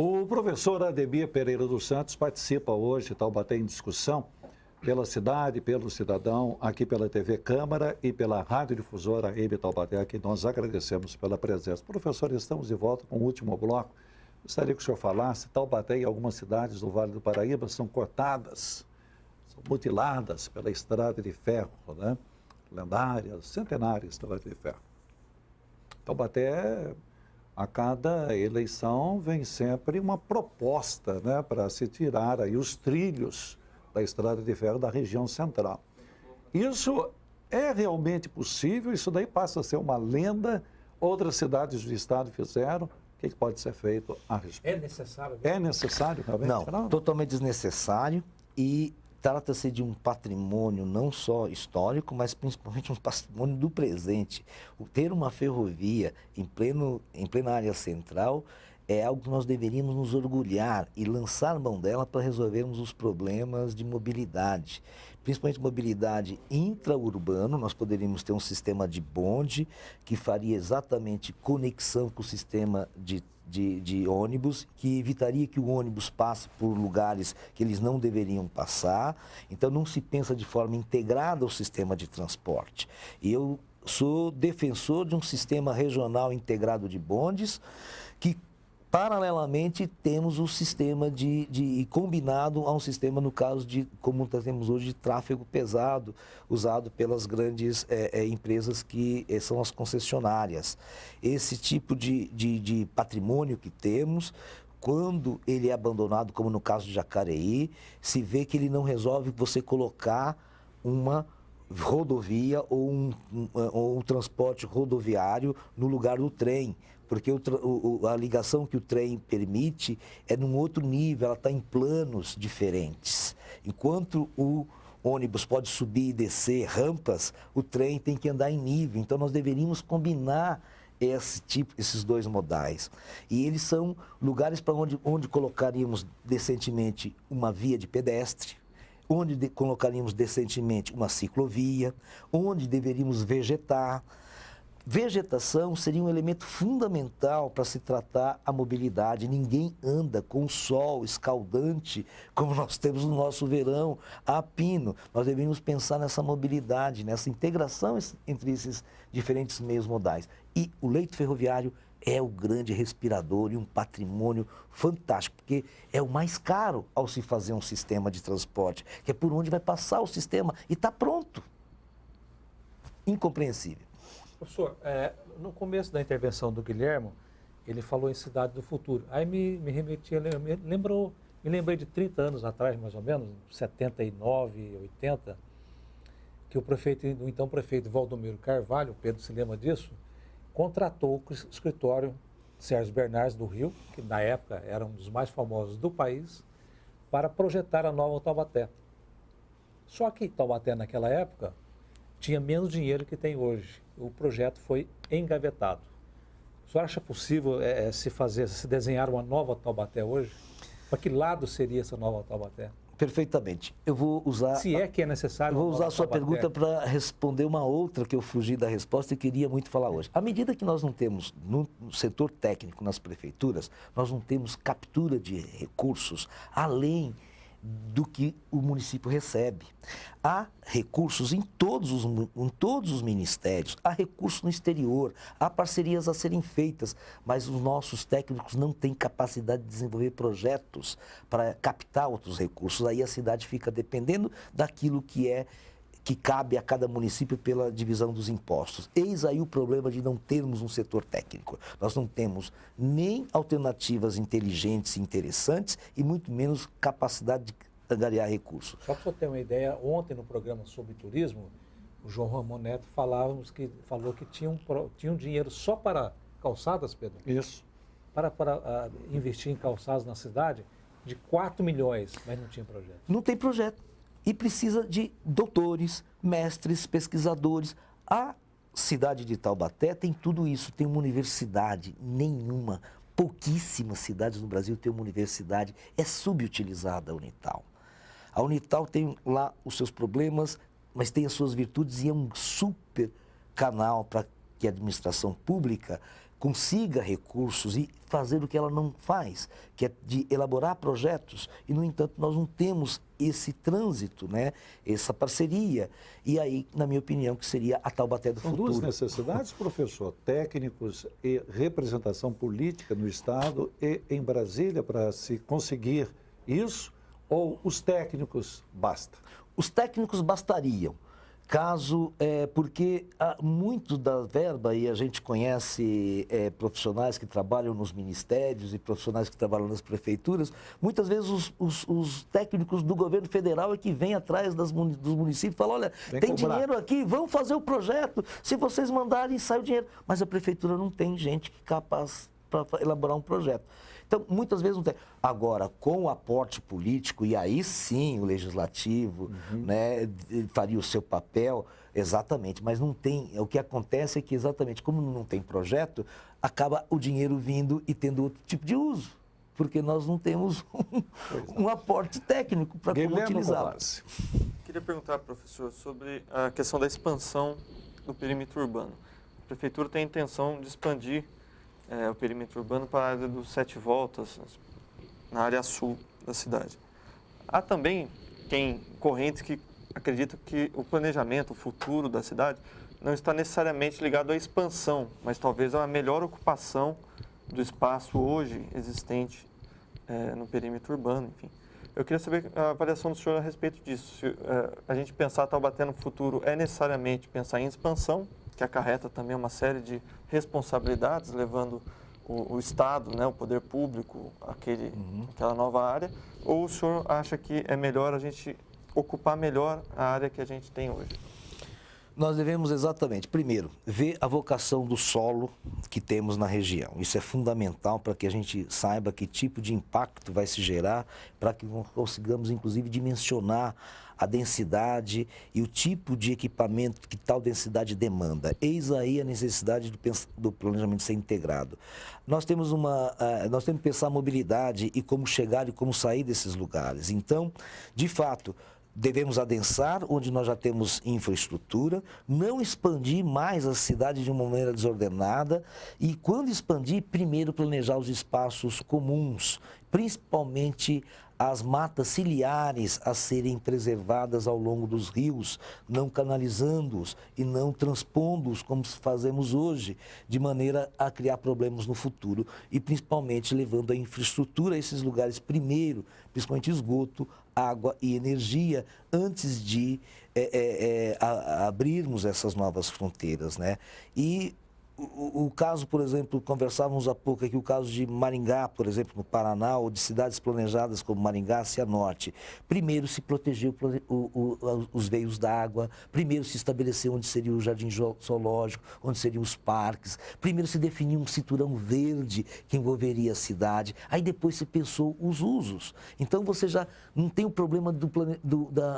O professor Ademir Pereira dos Santos participa hoje, Taubaté em Discussão, pela cidade, pelo cidadão, aqui pela TV Câmara e pela Rádio Difusora EB Taubaté, que nós agradecemos pela presença. Professor, estamos de volta com o último bloco. Gostaria que o senhor falasse, Taubaté e algumas cidades do Vale do Paraíba são cortadas, são mutiladas pela estrada de ferro, né? Lendárias, centenárias estradas de ferro. Taubaté, a cada eleição, vem sempre uma proposta, né, para se tirar aí os trilhos da estrada de ferro da região central. Isso é realmente possível? Isso daí passa a ser uma lenda? Outras cidades do estado fizeram? O que pode ser feito a respeito? É necessário? É necessário também? Não, totalmente desnecessário e trata-se de um patrimônio não só histórico, mas principalmente um patrimônio do presente. Ter uma ferrovia em plena área central é algo que nós deveríamos nos orgulhar e lançar mão dela para resolvermos os problemas de mobilidade. Principalmente mobilidade intraurbano, nós poderíamos ter um sistema de bonde que faria exatamente conexão com o sistema de ônibus, que evitaria que o ônibus passe por lugares que eles não deveriam passar. Então, não se pensa de forma integrada o sistema de transporte. E eu sou defensor de um sistema regional integrado de bondes, que, paralelamente, temos o sistema combinado a um sistema, no caso de, como nós temos hoje, de tráfego pesado, usado pelas grandes empresas que são as concessionárias. Esse tipo de patrimônio que temos, quando ele é abandonado, como no caso de Jacareí, se vê que ele não resolve você colocar uma rodovia ou um transporte rodoviário no lugar do trem, porque a ligação que o trem permite é num outro nível, ela está em planos diferentes. Enquanto o ônibus pode subir e descer rampas, o trem tem que andar em nível. Então, nós deveríamos combinar esses dois modais. E eles são lugares para onde colocaríamos decentemente uma via de pedestre, onde colocaríamos decentemente uma ciclovia, onde deveríamos vegetar. Vegetação seria um elemento fundamental para se tratar a mobilidade. Ninguém anda com o sol escaldante como nós temos no nosso verão, a pino. Nós deveríamos pensar nessa mobilidade, nessa integração entre esses diferentes meios modais. E o leito ferroviário é o grande respirador e um patrimônio fantástico, porque é o mais caro ao se fazer um sistema de transporte, que é por onde vai passar o sistema e está pronto. Incompreensível. Professor, no começo da intervenção do Guilherme, ele falou em cidade do futuro. Aí me lembrei de 30 anos atrás, mais ou menos, 79, 80, que o então prefeito Valdomiro Carvalho, Pedro se lembra disso, contratou o escritório Sérgio Bernardes do Rio, que na época era um dos mais famosos do país, para projetar a nova Taubaté. Só que Taubaté naquela época tinha menos dinheiro que tem hoje. O projeto foi engavetado. O senhor acha possível se desenhar uma nova Taubaté hoje? Para que lado seria essa nova Taubaté? Perfeitamente. Eu vou usar... Se é que é necessário... Eu vou usar a sua pergunta para responder uma outra que eu fugi da resposta e queria muito falar hoje. À medida que nós não temos, no setor técnico, nas prefeituras, nós não temos captura de recursos além do que o município recebe. Há recursos em todos os ministérios, há recursos no exterior, há parcerias a serem feitas, mas os nossos técnicos não têm capacidade de desenvolver projetos para captar outros recursos. Aí a cidade fica dependendo daquilo que cabe a cada município pela divisão dos impostos. Eis aí o problema de não termos um setor técnico. Nós não temos nem alternativas inteligentes e interessantes e muito menos capacidade de angariar recursos. Só para o senhor ter uma ideia, ontem no programa sobre turismo, o João Ramon Neto falou que tinha um dinheiro só para calçadas, Pedro? Isso. Para investir em calçadas na cidade, de 4 milhões, mas não tinha projeto. Não tem projeto. E precisa de doutores, mestres, pesquisadores. A cidade de Taubaté tem tudo isso, tem uma universidade nenhuma. Pouquíssimas cidades no Brasil têm uma universidade, é subutilizada a Unital. A Unital tem lá os seus problemas, mas tem as suas virtudes e é um super canal para que a administração pública consiga recursos e fazer o que ela não faz, que é de elaborar projetos, e, no entanto, nós não temos esse trânsito, né? Essa parceria. E aí, na minha opinião, que seria a Taubaté do São futuro. duas necessidades, professor, técnicos e representação política no Estado e em Brasília para se conseguir isso, ou os técnicos basta? Os técnicos bastariam, caso, porque muito da verba, e a gente conhece profissionais que trabalham nos ministérios e profissionais que trabalham nas prefeituras, muitas vezes os técnicos do governo federal é que vêm atrás dos municípios e falam, olha, tem dinheiro aqui, vamos fazer o projeto, se vocês mandarem, sai o dinheiro. Mas a prefeitura não tem gente capaz para elaborar um projeto. Então, muitas vezes não tem. Agora, com o aporte político, e aí sim o legislativo, né, faria o seu papel, exatamente, mas não tem. O que acontece é que, exatamente, como não tem projeto, acaba o dinheiro vindo e tendo outro tipo de uso, porque nós não temos um aporte técnico para como utilizá-lo. Queria perguntar, professor, sobre a questão da expansão do perímetro urbano. A prefeitura tem a intenção de expandir o perímetro urbano para a área dos 7 voltas, na área sul da cidade. Há também correntes que acreditam que o planejamento, o futuro da cidade, não está necessariamente ligado à expansão, mas talvez a uma melhor ocupação do espaço hoje existente no perímetro urbano, enfim. Eu queria saber a avaliação do senhor a respeito disso. Se a gente pensar Taubaté no futuro é necessariamente pensar em expansão, que acarreta também uma série de responsabilidades, levando o Estado, né, o poder público, aquela nova área, ou o senhor acha que é melhor a gente ocupar melhor a área que a gente tem hoje? Nós devemos exatamente, primeiro, ver a vocação do solo que temos na região. Isso é fundamental para que a gente saiba que tipo de impacto vai se gerar, para que consigamos, inclusive, dimensionar a densidade e o tipo de equipamento que tal densidade demanda. Eis aí a necessidade do planejamento ser integrado. Nós temos que pensar a mobilidade e como chegar e como sair desses lugares. Então, de fato, devemos adensar onde nós já temos infraestrutura, não expandir mais a cidade de uma maneira desordenada e, quando expandir, primeiro planejar os espaços comuns, principalmente as matas ciliares a serem preservadas ao longo dos rios, não canalizando-os e não transpondo-os como fazemos hoje, de maneira a criar problemas no futuro e principalmente levando a infraestrutura a esses lugares primeiro, principalmente esgoto, água e energia, antes de abrirmos essas novas fronteiras, né? E o caso, por exemplo, conversávamos há pouco aqui, o caso de Maringá, por exemplo, no Paraná, ou de cidades planejadas como Maringá, Cianorte. Primeiro se protegeu os veios d'água, primeiro se estabeleceu onde seria o jardim zoológico, onde seriam os parques, primeiro se definiu um cinturão verde que envolveria a cidade, aí depois se pensou os usos. Então você já não tem o problema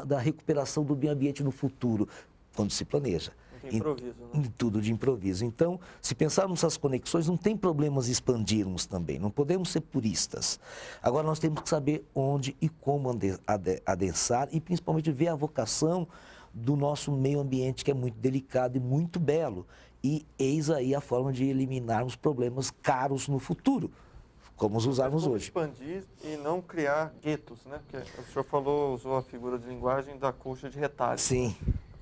da recuperação do meio ambiente no futuro, quando se planeja. Improviso, né? Tudo de improviso. Então, se pensarmos nessas conexões, não tem problemas expandirmos também. Não podemos ser puristas. Agora, nós temos que saber onde e como adensar e, principalmente, ver a vocação do nosso meio ambiente, que é muito delicado e muito belo. E eis aí a forma de eliminarmos problemas caros no futuro, como os usarmos hoje. Expandir e não criar guetos, né? Porque o senhor usou a figura de linguagem da colcha de retalho. Sim.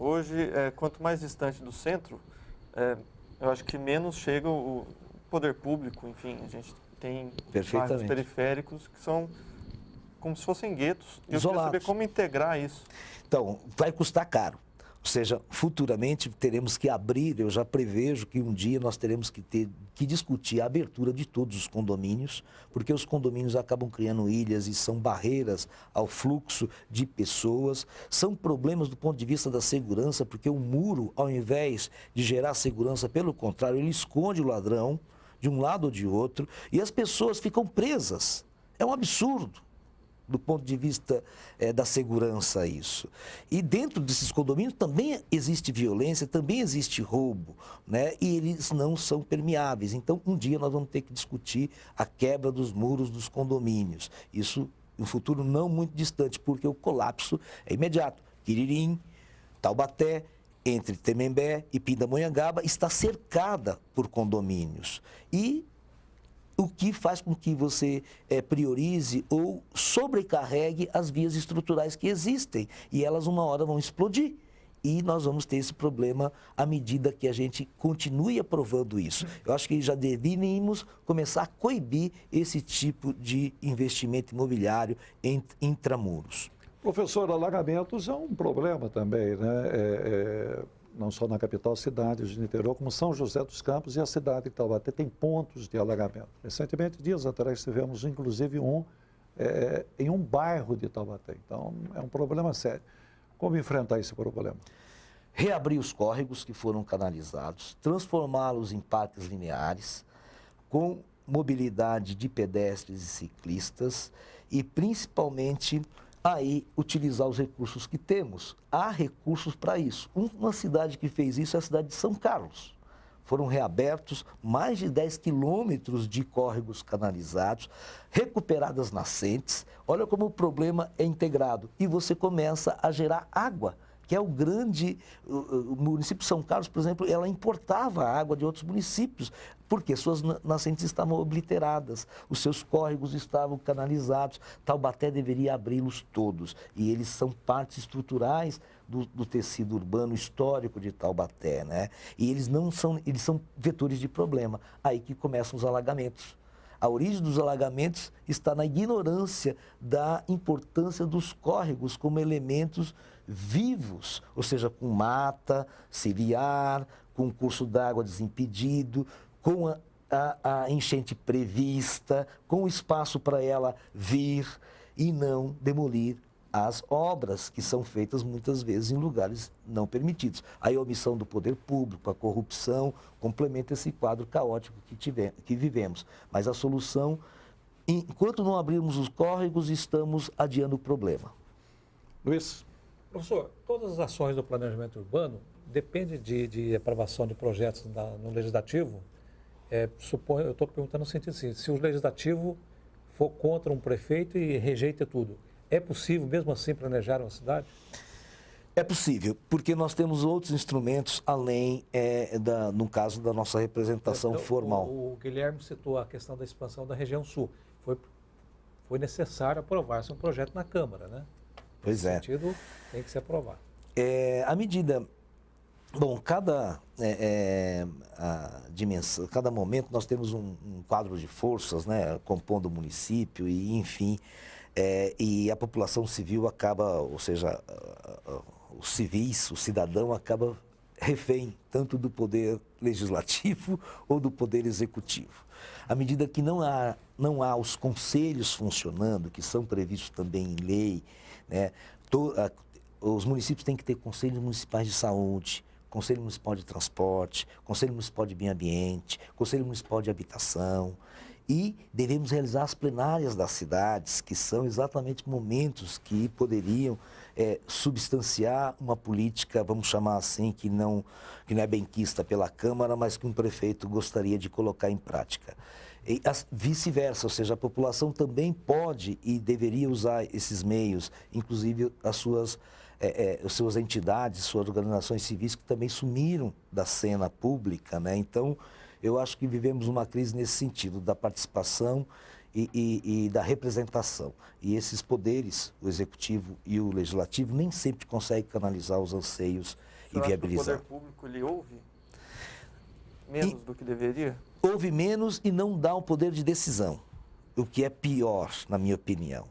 Hoje, quanto mais distante do centro, eu acho que menos chega o poder público, enfim, a gente tem bairros periféricos que são como se fossem guetos. E eu queria saber como integrar isso. Então, vai custar caro. Ou seja, futuramente teremos que abrir, eu já prevejo que um dia nós teremos que discutir a abertura de todos os condomínios, porque os condomínios acabam criando ilhas e são barreiras ao fluxo de pessoas, são problemas do ponto de vista da segurança, porque o muro, ao invés de gerar segurança, pelo contrário, ele esconde o ladrão de um lado ou de outro e as pessoas ficam presas. É um absurdo do ponto de vista da segurança isso. E dentro desses condomínios também existe violência, também existe roubo, né? E eles não são permeáveis. Então, um dia nós vamos ter que discutir a quebra dos muros dos condomínios. Isso em um futuro não muito distante, porque o colapso é imediato. Quiririm, Taubaté entre Tremembé e Pindamonhangaba está cercada por condomínios. E o que faz com que você priorize ou sobrecarregue as vias estruturais que existem. E elas uma hora vão explodir. E nós vamos ter esse problema à medida que a gente continue aprovando isso. Eu acho que já deveríamos começar a coibir esse tipo de investimento imobiliário intramuros. Professor, alagamentos é um problema também, né? Não só na capital, cidades do interior, como São José dos Campos e a cidade de Taubaté tem pontos de alagamento. Recentemente, dias atrás, tivemos inclusive em um bairro de Taubaté. Então, é um problema sério. Como enfrentar esse problema? Reabrir os córregos que foram canalizados, transformá-los em parques lineares, com mobilidade de pedestres e ciclistas e, principalmente, aí utilizar os recursos que temos. Há recursos para isso. Uma cidade que fez isso é a cidade de São Carlos. Foram reabertos mais de 10 quilômetros de córregos canalizados, recuperadas nascentes. Olha como o problema é integrado. E você começa a gerar água, que é o grande... O município de São Carlos, por exemplo, ela importava água de outros municípios, porque suas nascentes estavam obliteradas, os seus córregos estavam canalizados. Taubaté deveria abri-los todos, e eles são partes estruturais do tecido urbano histórico de Taubaté, né? E eles são vetores de problema. Aí que começam os alagamentos. A origem dos alagamentos está na ignorância da importância dos córregos como elementos vivos, ou seja, com mata, ciliar, com curso d'água desimpedido, com a enchente prevista, com espaço para ela vir e não demolir as obras que são feitas muitas vezes em lugares não permitidos. Aí a omissão do poder público, a corrupção, complementa esse quadro caótico que vivemos. Mas a solução, enquanto não abrirmos os córregos, estamos adiando o problema. Luiz? Professor, todas as ações do planejamento urbano dependem de aprovação de projetos no Legislativo. Eu estou perguntando no sentido assim, se o Legislativo for contra um prefeito e rejeita tudo, é possível, mesmo assim, planejar uma cidade? É possível, porque nós temos outros instrumentos além, no caso da nossa representação formal. O Guilherme citou a questão da expansão da região sul. Foi necessário aprovar-se um projeto na Câmara, né? Pois é. Nesse sentido, tem que se aprovar. A medida... Bom, cada dimensão, cada momento nós temos um quadro de forças, né, compondo o município e, enfim... e a população civil acaba, ou seja, os civis, o cidadão acaba refém tanto do poder legislativo ou do poder executivo. À medida que não há os conselhos funcionando, que são previstos também em lei, né, os municípios têm que ter conselhos municipais de saúde, conselho municipal de transporte, conselho municipal de meio ambiente, conselho municipal de habitação. E devemos realizar as plenárias das cidades, que são exatamente momentos que poderiam substanciar uma política, vamos chamar assim, que não é benquista pela Câmara, mas que um prefeito gostaria de colocar em prática. E vice-versa, ou seja, a população também pode e deveria usar esses meios, inclusive as suas entidades, suas organizações civis, que também sumiram da cena pública, né? Então, eu acho que vivemos uma crise nesse sentido, da participação e da representação. E esses poderes, o executivo e o legislativo, nem sempre conseguem canalizar os anseios e viabilizar. O poder público, ele ouve menos do que deveria? Ouve menos e não dá o poder de decisão, o que é pior, na minha opinião.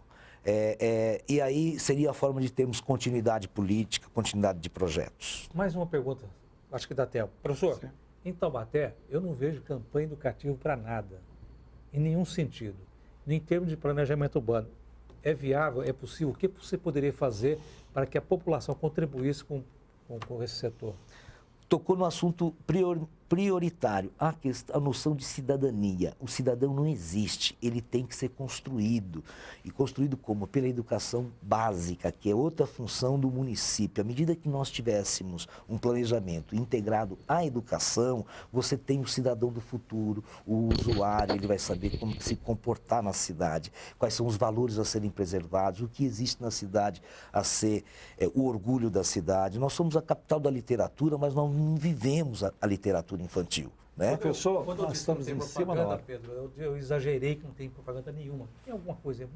E aí seria a forma de termos continuidade política, continuidade de projetos. Mais uma pergunta, acho que dá tempo. Professor, sim. Em Taubaté, eu não vejo campanha educativa para nada, em nenhum sentido. Em termos de planejamento urbano, é viável, é possível? O que você poderia fazer para que a população contribuísse com esse setor? Tocou no assunto prioritário, a noção de cidadania. O cidadão não existe, ele tem que ser construído. E construído como? Pela educação básica, que é outra função do município. À medida que nós tivéssemos um planejamento integrado à educação, você tem o cidadão do futuro, o usuário, ele vai saber como se comportar na cidade, quais são os valores a serem preservados, o que existe na cidade a ser o orgulho da cidade. Nós somos a capital da literatura, mas nós não vivemos a literatura infantil, né? Professor, Quando eu nós disse que não estamos tem em cima da propaganda, hora. Pedro, eu exagerei que não tem propaganda nenhuma. Tem alguma coisa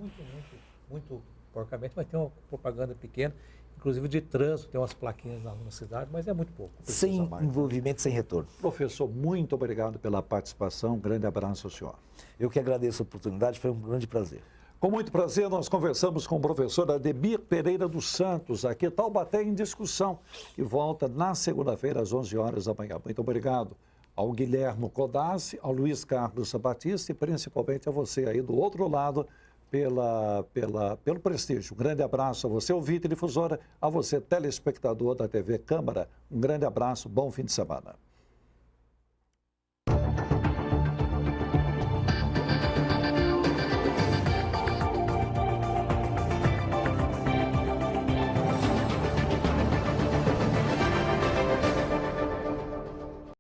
muito porcamente, mas tem uma propaganda pequena, inclusive de trânsito, tem umas plaquinhas na cidade, mas é muito pouco. Sem Precisa mais. envolvimento, sem retorno. Professor, muito obrigado pela participação. Um grande abraço ao senhor. Eu que agradeço a oportunidade, foi um grande prazer. Com muito prazer, nós conversamos com o professor Ademir Pereira dos Santos, aqui Taubaté em Discussão, que volta na segunda-feira às 11 horas da manhã. Muito obrigado ao Guilherme Codassi, ao Luiz Carlos Batista e principalmente a você aí do outro lado pelo prestígio. Um grande abraço a você, ouvinte difusora, a você, telespectador da TV Câmara. Um grande abraço, bom fim de semana.